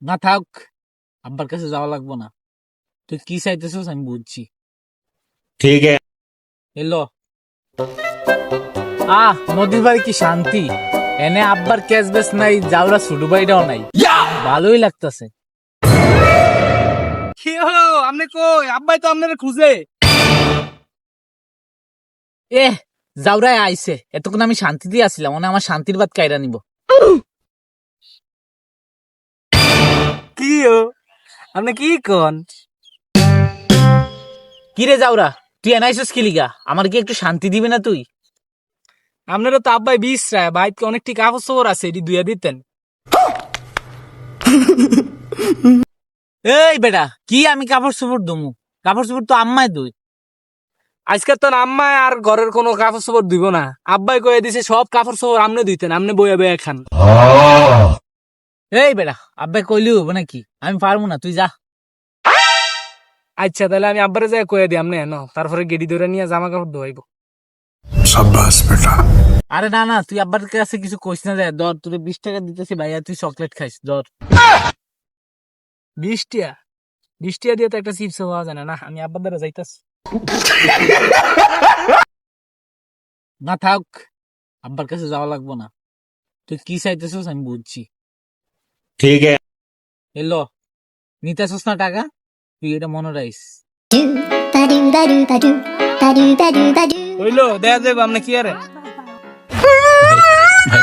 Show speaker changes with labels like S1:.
S1: না থাক, আব্বার কাছে যাওয়া লাগবো না। তুই কি চাইতেছিস আমি বুঝছি।
S2: ठीक है।
S1: এলো নদীর বাড়ি কি শান্তি। এনে আব্বার ক্যাশ বেস নাই, যাওরা ছোট ভাইটাও নাই, ভালোই লাগতেছে।
S3: কি হলো আপনি কই? আব্বাই তো আপনার খুঁজে।
S1: এ যাওরাই আইছে, এতক্ষণ আমি শান্তিতেই আসছিলাম, মানে আমার শান্তির বাদ কাইরা নিব।
S3: কি আপনি কি কন?
S1: কি রে যাওরা, তুই এনাইছিস কি লিগা? আমার কি একটু শান্তি দিবে না তুই?
S3: আপনারও তো আব্বাই বিশ্রায়, বাইকে অনেকটি কাগজ খবর আছে, এটি দুইয়া দিতেন।
S1: এই বেটা, কি আমি কাপড় চোপড় দমু? কাপড় চোপড় তো আম্মাই দুই।
S3: আজকে তো আম্মায় আর ঘরের কোনো কাপড় চোপড় দিব না। আব্বাই কয়ে দিছে সব কাপড় চোপড় আপনি দিতেন, আপনি বইয়া বইয়া খান।
S1: এই বেটা, আব্বাই কইলি হবো নাকি? আমি পারবো না, তুই যা।
S3: আচ্ছা তাহলে আমি আব্বারে যাই কয়ে দিই আপনি এনো, তারপরে গেডি ধরে নিয়ে জামা কাপড় ধোয়াইব।
S2: शाबाश बेटा।
S1: আরে না না, তুই আব্বার কাছে কিছু কইস না, যায় ধর, তোর 20 টাকা দিতেছি ভাইয়া, তুই চকলেট খাইস ধর।
S3: 20 টিয়া? 20 টিয়া দিয়ে তো একটা চিপস পাওয়া যায় না। না, আমি আব্বার দ্বারা যাইতাছি।
S1: না থাক, আব্বার কাছে যাওয়া লাগবো না। তুই কি চাইতেছিস আমি বুঝছি।
S2: ठीक है।
S1: এলো নিতেছিস না টাকা, তুই এটা মনে রাখিস।
S3: হইলো দেখা যাবে আপনি কি আরে।
S1: ভাই